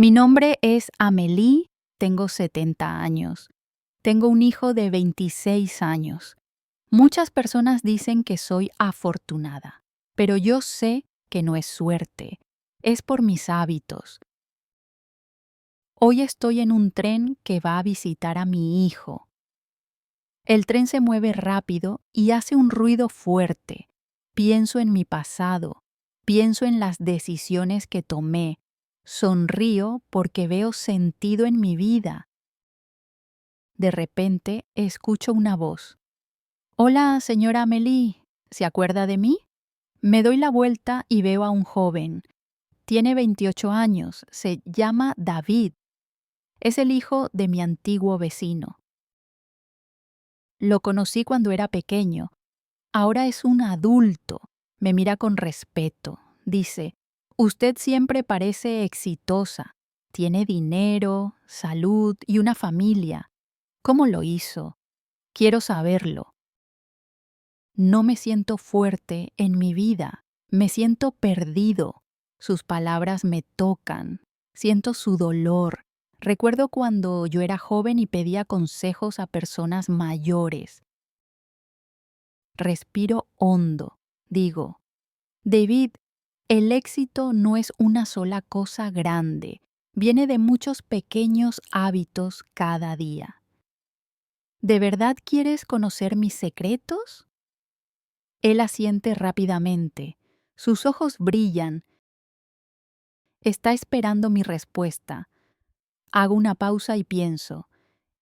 Mi nombre es Amelie, tengo 70 años. Tengo un hijo de 26 años. Muchas personas dicen que soy afortunada, pero yo sé que no es suerte, es por mis hábitos. Hoy estoy en un tren que va a visitar a mi hijo. El tren se mueve rápido y hace un ruido fuerte. Pienso en mi pasado, pienso en las decisiones que tomé. Sonrío porque veo sentido en mi vida. De repente escucho una voz. Hola, señora Amelie, ¿se acuerda de mí? Me doy la vuelta y veo a un joven. Tiene 28 años, se llama David. Es el hijo de mi antiguo vecino. Lo conocí cuando era pequeño. Ahora es un adulto. Me mira con respeto. Dice, usted siempre parece exitosa. Tiene dinero, salud y una familia. ¿Cómo lo hizo? Quiero saberlo. No me siento fuerte en mi vida. Me siento perdido. Sus palabras me tocan. Siento su dolor. Recuerdo cuando yo era joven y pedía consejos a personas mayores. Respiro hondo. Digo, David, el éxito no es una sola cosa grande. Viene de muchos pequeños hábitos cada día. ¿De verdad quieres conocer mis secretos? Él asiente rápidamente. Sus ojos brillan. Está esperando mi respuesta. Hago una pausa y pienso.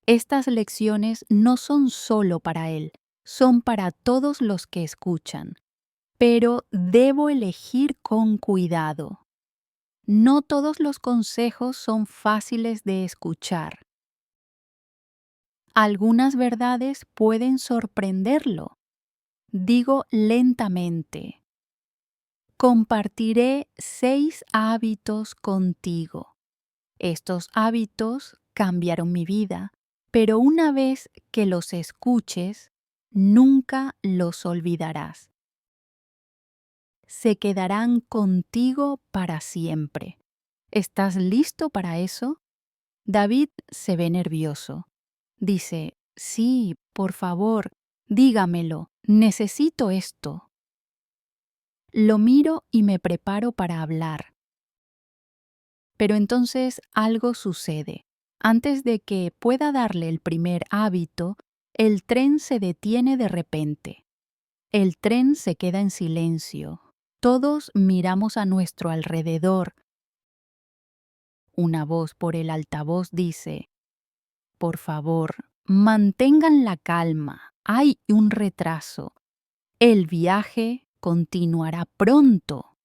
Estas lecciones no son solo para él, son para todos los que escuchan. Pero debo elegir con cuidado. No todos los consejos son fáciles de escuchar. Algunas verdades pueden sorprenderlo. Digo lentamente. Compartiré 6 hábitos contigo. Estos hábitos cambiaron mi vida, pero una vez que los escuches, nunca los olvidarás. Se quedarán contigo para siempre. ¿Estás listo para eso? David se ve nervioso. Dice, sí, por favor, dígamelo, necesito esto. Lo miro y me preparo para hablar. Pero entonces algo sucede. Antes de que pueda darle el primer hábito, el tren se detiene de repente. El tren se queda en silencio. Todos miramos a nuestro alrededor. Una voz por el altavoz dice, por favor, mantengan la calma. Hay un retraso. El viaje continuará pronto.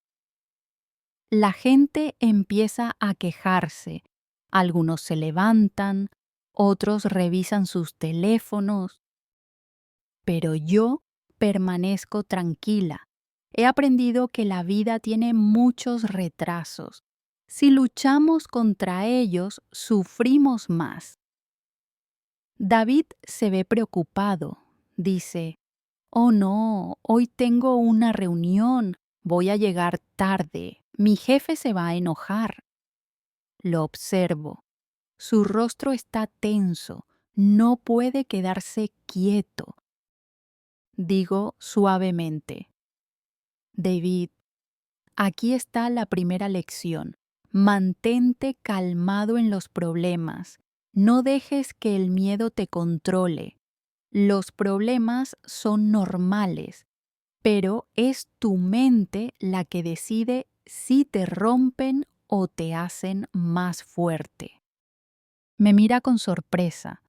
La gente empieza a quejarse. Algunos se levantan, otros revisan sus teléfonos. Pero yo permanezco tranquila. He aprendido que la vida tiene muchos retrasos. Si luchamos contra ellos, sufrimos más. David se ve preocupado. Dice, oh no, hoy tengo una reunión. Voy a llegar tarde. Mi jefe se va a enojar. Lo observo. Su rostro está tenso. No puede quedarse quieto. Digo suavemente, David, aquí está la primera lección. Mantente calmado en los problemas. No dejes que el miedo te controle. Los problemas son normales, pero es tu mente la que decide si te rompen o te hacen más fuerte. Me mira con sorpresa.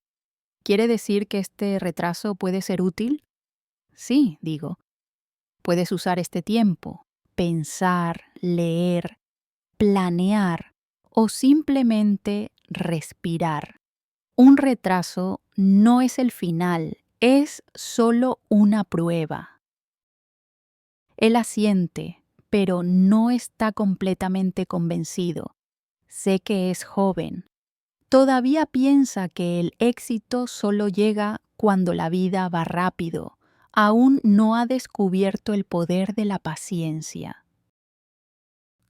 ¿Quiere decir que este retraso puede ser útil? Sí, digo. Puedes usar este tiempo, pensar, leer, planear o simplemente respirar. Un retraso no es el final, es solo una prueba. Él asiente, pero no está completamente convencido. Sé que es joven. Todavía piensa que el éxito solo llega cuando la vida va rápido. Aún no ha descubierto el poder de la paciencia.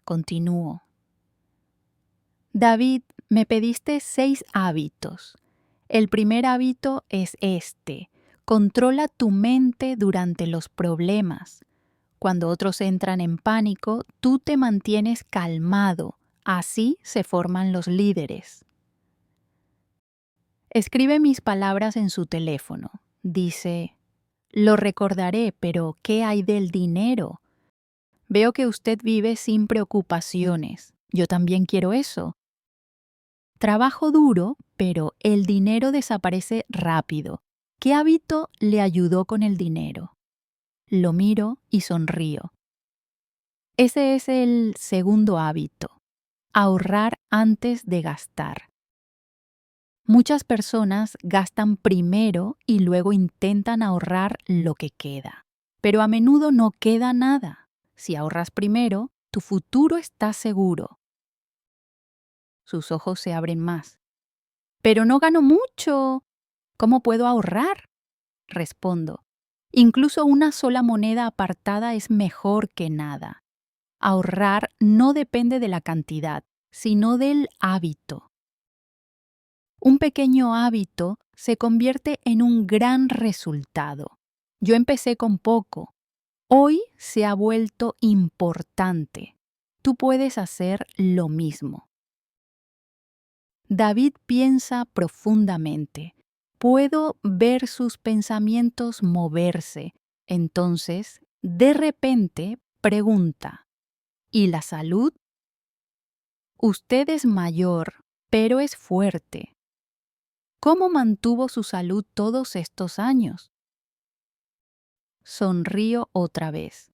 Continúo. David, me pediste 6 hábitos. El primer hábito es este. Controla tu mente durante los problemas. Cuando otros entran en pánico, tú te mantienes calmado. Así se forman los líderes. Escribe mis palabras en su teléfono. Dice, lo recordaré, pero ¿qué hay del dinero? Veo que usted vive sin preocupaciones. Yo también quiero eso. Trabajo duro, pero el dinero desaparece rápido. ¿Qué hábito le ayudó con el dinero? Lo miro y sonrío. Ese es el segundo hábito. Ahorrar antes de gastar. Muchas personas gastan primero y luego intentan ahorrar lo que queda. Pero a menudo no queda nada. Si ahorras primero, tu futuro está seguro. Sus ojos se abren más. Pero no gano mucho. ¿Cómo puedo ahorrar? Respondo. Incluso una sola moneda apartada es mejor que nada. Ahorrar no depende de la cantidad, sino del hábito. Un pequeño hábito se convierte en un gran resultado. Yo empecé con poco. Hoy se ha vuelto importante. Tú puedes hacer lo mismo. David piensa profundamente. Puedo ver sus pensamientos moverse. Entonces, de repente, pregunta, ¿y la salud? Usted es mayor, pero es fuerte. ¿Cómo mantuvo su salud todos estos años? Sonrío otra vez.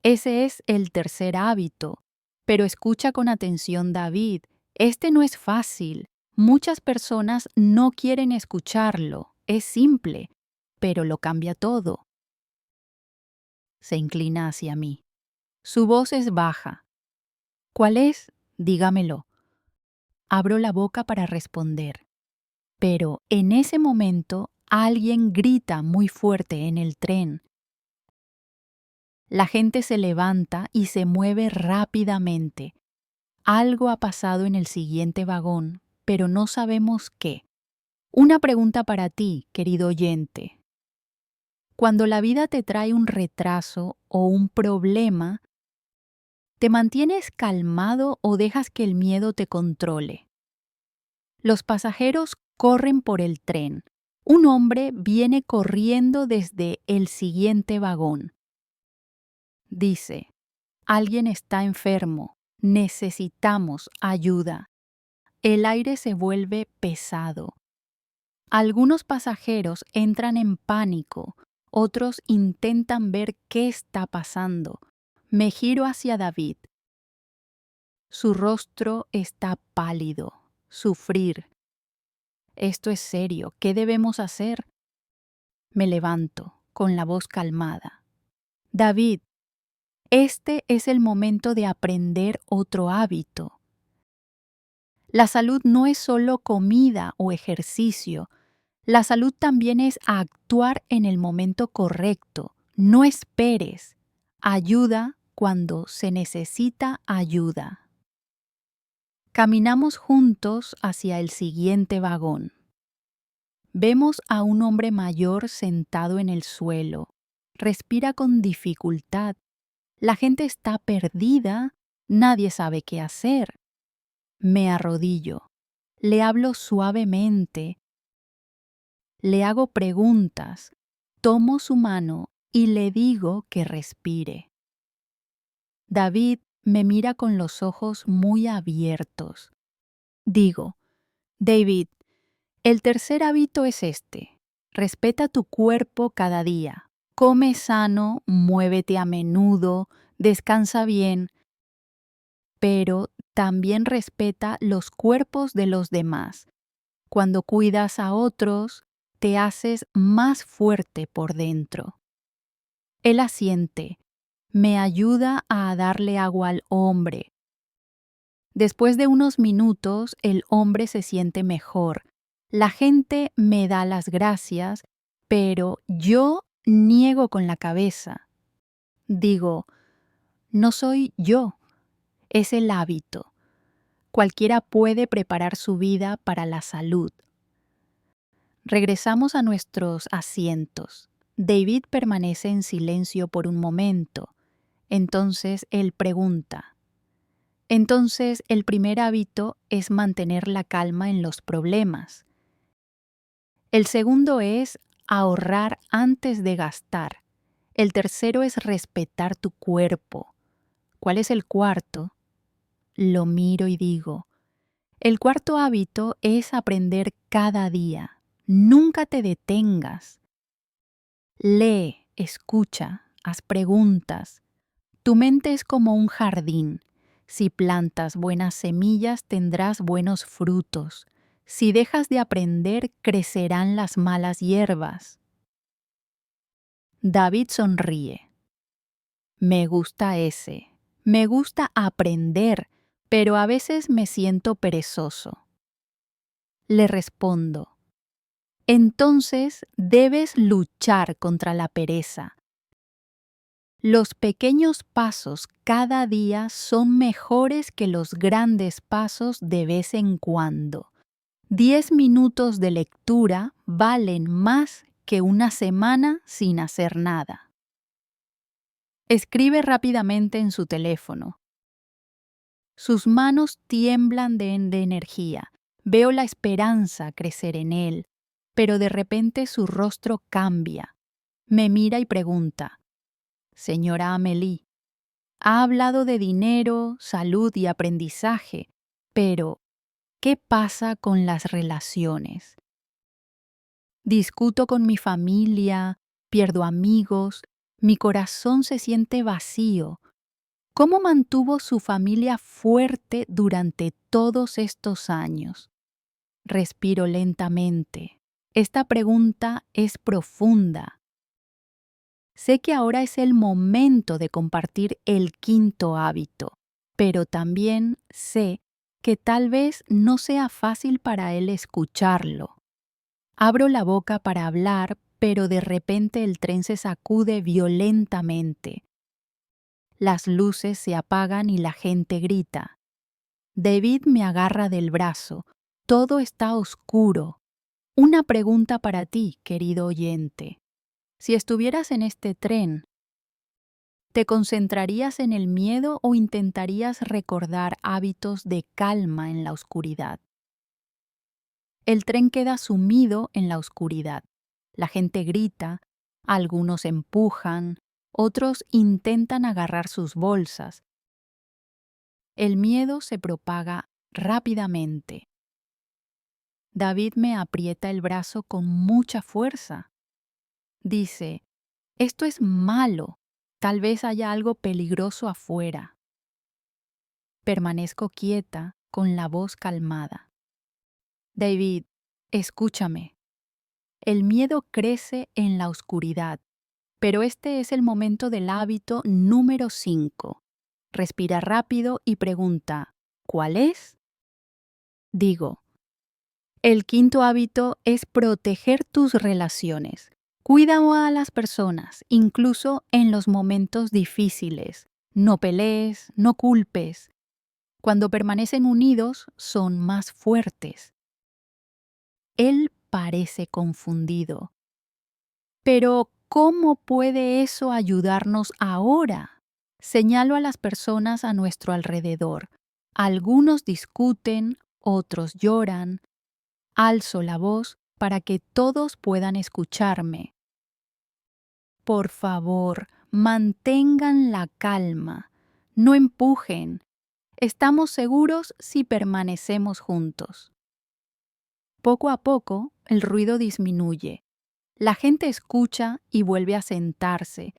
Ese es el tercer hábito. Pero escucha con atención, David. Este no es fácil. Muchas personas no quieren escucharlo. Es simple, pero lo cambia todo. Se inclina hacia mí. Su voz es baja. ¿Cuál es? Dígamelo. Abro la boca para responder. Pero en ese momento alguien grita muy fuerte en el tren. La gente se levanta y se mueve rápidamente. Algo ha pasado en el siguiente vagón, pero no sabemos qué. Una pregunta para ti, querido oyente. Cuando la vida te trae un retraso o un problema, ¿te mantienes calmado o dejas que el miedo te controle? Los pasajeros corren por el tren. Un hombre viene corriendo desde el siguiente vagón. Dice, alguien está enfermo, necesitamos ayuda. El aire se vuelve pesado. Algunos pasajeros entran en pánico, otros intentan ver qué está pasando. Me giro hacia David. Su rostro está pálido. Sufrir. Esto es serio. ¿Qué debemos hacer? Me levanto, con la voz calmada. David, este es el momento de aprender otro hábito. La salud no es solo comida o ejercicio. La salud también es actuar en el momento correcto. No esperes. Ayuda cuando se necesita ayuda. Caminamos juntos hacia el siguiente vagón. Vemos a un hombre mayor sentado en el suelo. Respira con dificultad. La gente está perdida. Nadie sabe qué hacer. Me arrodillo. Le hablo suavemente. Le hago preguntas. Tomo su mano y le digo que respire. David me mira con los ojos muy abiertos. Digo, David, el tercer hábito es este. Respeta tu cuerpo cada día. Come sano, muévete a menudo, descansa bien, pero también respeta los cuerpos de los demás. Cuando cuidas a otros, te haces más fuerte por dentro. Él asiente. Me ayuda a darle agua al hombre. Después de unos minutos, el hombre se siente mejor. La gente me da las gracias, pero yo niego con la cabeza. Digo, no soy yo, es el hábito. Cualquiera puede preparar su vida para la salud. Regresamos a nuestros asientos. David permanece en silencio por un momento. Entonces él pregunta. Entonces el primer hábito es mantener la calma en los problemas. El segundo es ahorrar antes de gastar. El tercero es respetar tu cuerpo. ¿Cuál es el cuarto? Lo miro y digo, el cuarto hábito es aprender cada día. Nunca te detengas. Lee, escucha, haz preguntas. Tu mente es como un jardín. Si plantas buenas semillas, tendrás buenos frutos. Si dejas de aprender, crecerán las malas hierbas. David sonríe. Me gusta ese. Me gusta aprender, pero a veces me siento perezoso. Le respondo. Entonces debes luchar contra la pereza. Los pequeños pasos cada día son mejores que los grandes pasos de vez en cuando. 10 minutos de lectura valen más que una semana sin hacer nada. Escribe rápidamente en su teléfono. Sus manos tiemblan de energía. Veo la esperanza crecer en él, pero de repente su rostro cambia. Me mira y pregunta, Señora Amélie, ha hablado de dinero, salud y aprendizaje, pero ¿qué pasa con las relaciones? Discuto con mi familia, pierdo amigos, mi corazón se siente vacío. ¿Cómo mantuvo su familia fuerte durante todos estos años? Respiro lentamente. Esta pregunta es profunda. Sé que ahora es el momento de compartir el quinto hábito, pero también sé que tal vez no sea fácil para él escucharlo. Abro la boca para hablar, pero de repente el tren se sacude violentamente. Las luces se apagan y la gente grita. David me agarra del brazo. Todo está oscuro. Una pregunta para ti, querido oyente. Si estuvieras en este tren, ¿te concentrarías en el miedo o intentarías recordar hábitos de calma en la oscuridad? El tren queda sumido en la oscuridad. La gente grita, algunos empujan, otros intentan agarrar sus bolsas. El miedo se propaga rápidamente. David me aprieta el brazo con mucha fuerza. Dice, esto es malo, tal vez haya algo peligroso afuera. Permanezco quieta, con la voz calmada. David, escúchame. El miedo crece en la oscuridad, pero este es el momento del hábito número 5. Respira rápido y pregunta, ¿cuál es? Digo, el quinto hábito es proteger tus relaciones. Cuida a las personas, incluso en los momentos difíciles. No pelees, no culpes. Cuando permanecen unidos, son más fuertes. Él parece confundido. Pero, ¿cómo puede eso ayudarnos ahora? Señalo a las personas a nuestro alrededor. Algunos discuten, otros lloran. Alzo la voz para que todos puedan escucharme. Por favor, mantengan la calma. No empujen. Estamos seguros si permanecemos juntos. Poco a poco, el ruido disminuye. La gente escucha y vuelve a sentarse.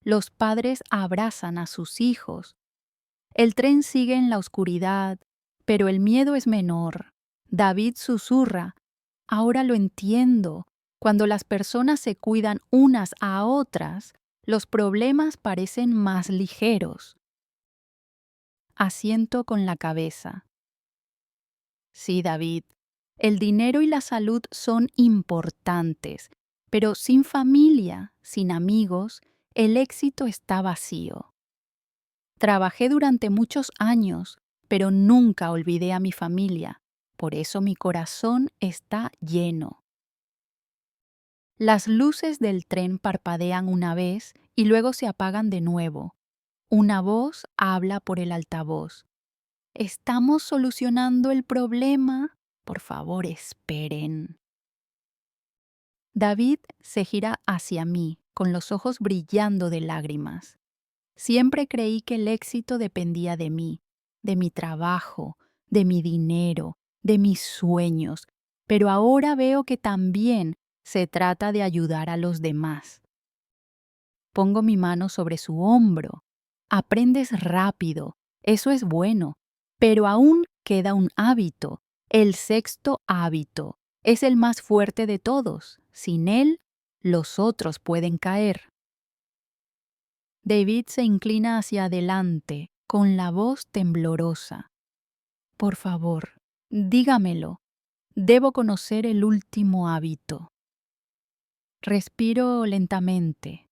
Los padres abrazan a sus hijos. El tren sigue en la oscuridad, pero el miedo es menor. David susurra, ahora lo entiendo. Cuando las personas se cuidan unas a otras, los problemas parecen más ligeros. Asiento con la cabeza. Sí, David, el dinero y la salud son importantes, pero sin familia, sin amigos, el éxito está vacío. Trabajé durante muchos años, pero nunca olvidé a mi familia. Por eso mi corazón está lleno. Las luces del tren parpadean una vez y luego se apagan de nuevo. Una voz habla por el altavoz. ¿Estamos solucionando el problema? Por favor, esperen. David se gira hacia mí, con los ojos brillando de lágrimas. Siempre creí que el éxito dependía de mí, de mi trabajo, de mi dinero, de mis sueños, pero ahora veo que también se trata de ayudar a los demás. Pongo mi mano sobre su hombro. Aprendes rápido, eso es bueno, pero aún queda un hábito. El sexto hábito es el más fuerte de todos. Sin él, los otros pueden caer. David se inclina hacia adelante con la voz temblorosa. Por favor, dígamelo. Debo conocer el último hábito. Respiro lentamente.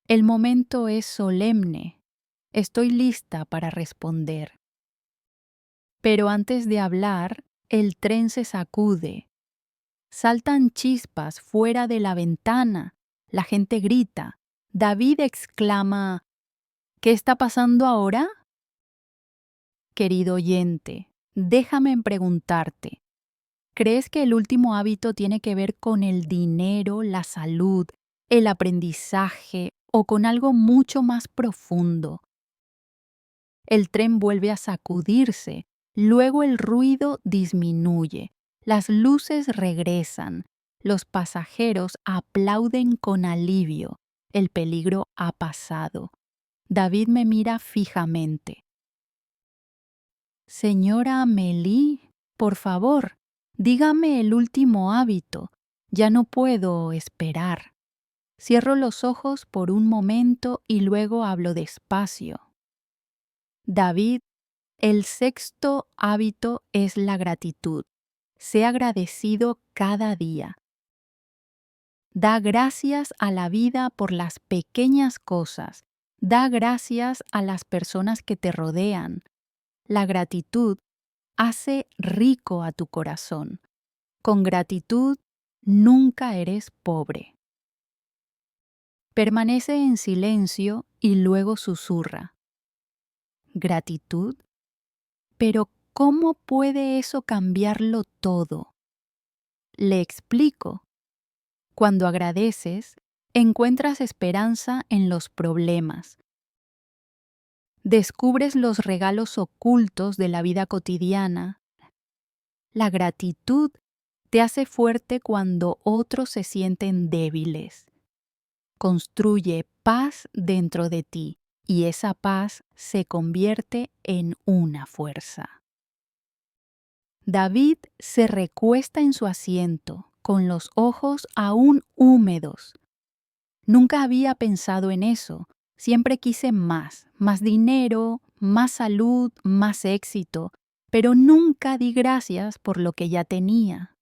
El momento es solemne. Estoy lista para responder. Pero antes de hablar, el tren se sacude. Saltan chispas fuera de la ventana. La gente grita. David exclama: ¿Qué está pasando ahora? Querido oyente, déjame preguntarte. ¿Crees que el último hábito tiene que ver con el dinero, la salud, el aprendizaje o con algo mucho más profundo? El tren vuelve a sacudirse, luego el ruido disminuye, las luces regresan, los pasajeros aplauden con alivio, el peligro ha pasado. David me mira fijamente. Señora Amélie, por favor, dígame el último hábito. Ya no puedo esperar. Cierro los ojos por un momento y luego hablo despacio. David, el sexto hábito es la gratitud. Sé agradecido cada día. Da gracias a la vida por las pequeñas cosas. Da gracias a las personas que te rodean. La gratitud hace rico a tu corazón. Con gratitud nunca eres pobre. Permanece en silencio y luego susurra. ¿Gratitud? Pero ¿cómo puede eso cambiarlo todo? Le explico. Cuando agradeces, encuentras esperanza en los problemas. Descubres los regalos ocultos de la vida cotidiana. La gratitud te hace fuerte cuando otros se sienten débiles. Construye paz dentro de ti y esa paz se convierte en una fuerza. David se recuesta en su asiento, con los ojos aún húmedos. Nunca había pensado en eso. Siempre quise más dinero, más salud, más éxito, pero nunca di gracias por lo que ya tenía.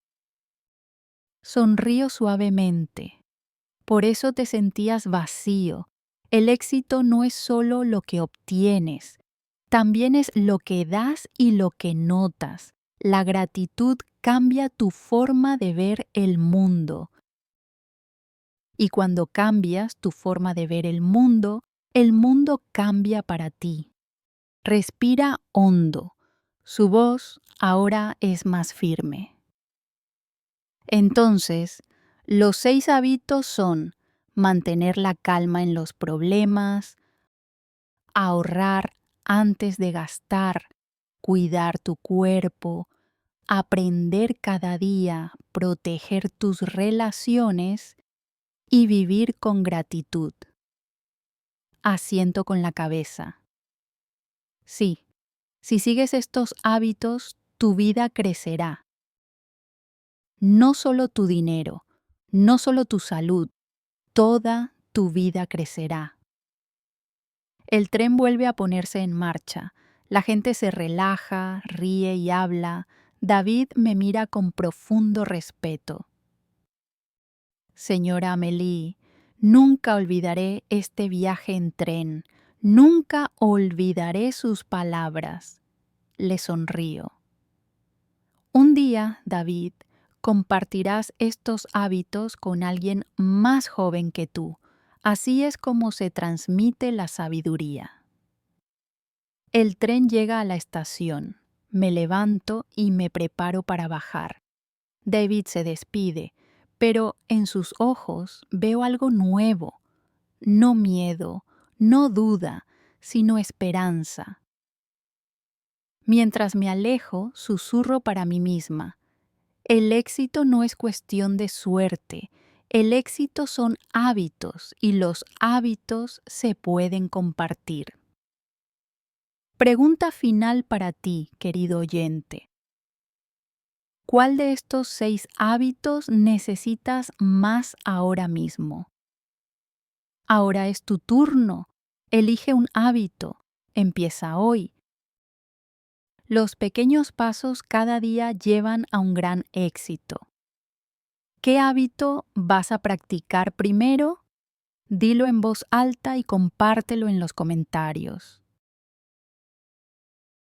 Sonrío suavemente. Por eso te sentías vacío. El éxito no es solo lo que obtienes, también es lo que das y lo que notas. La gratitud cambia tu forma de ver el mundo. Y cuando cambias tu forma de ver el mundo cambia para ti. Respira hondo. Su voz ahora es más firme. Entonces, los 6 hábitos son mantener la calma en los problemas, ahorrar antes de gastar, cuidar tu cuerpo, aprender cada día, proteger tus relaciones y vivir con gratitud. Asiento con la cabeza. Sí, si sigues estos hábitos, tu vida crecerá. No solo tu dinero, no solo tu salud, toda tu vida crecerá. El tren vuelve a ponerse en marcha. La gente se relaja, ríe y habla. David me mira con profundo respeto. Señora Amélie, nunca olvidaré este viaje en tren. Nunca olvidaré sus palabras. le sonrío. Un día, David, compartirás estos hábitos con alguien más joven que tú. Así es como se transmite la sabiduría. El tren llega a la estación. Me levanto y me preparo para bajar. David se despide, pero en sus ojos veo algo nuevo. No miedo, no duda, sino esperanza. Mientras me alejo, susurro para mí misma: el éxito no es cuestión de suerte, el éxito son hábitos y los hábitos se pueden compartir. Pregunta final para ti, querido oyente. ¿Cuál de estos 6 hábitos necesitas más ahora mismo? Ahora es tu turno. Elige un hábito. Empieza hoy. Los pequeños pasos cada día llevan a un gran éxito. ¿Qué hábito vas a practicar primero? Dilo en voz alta y compártelo en los comentarios.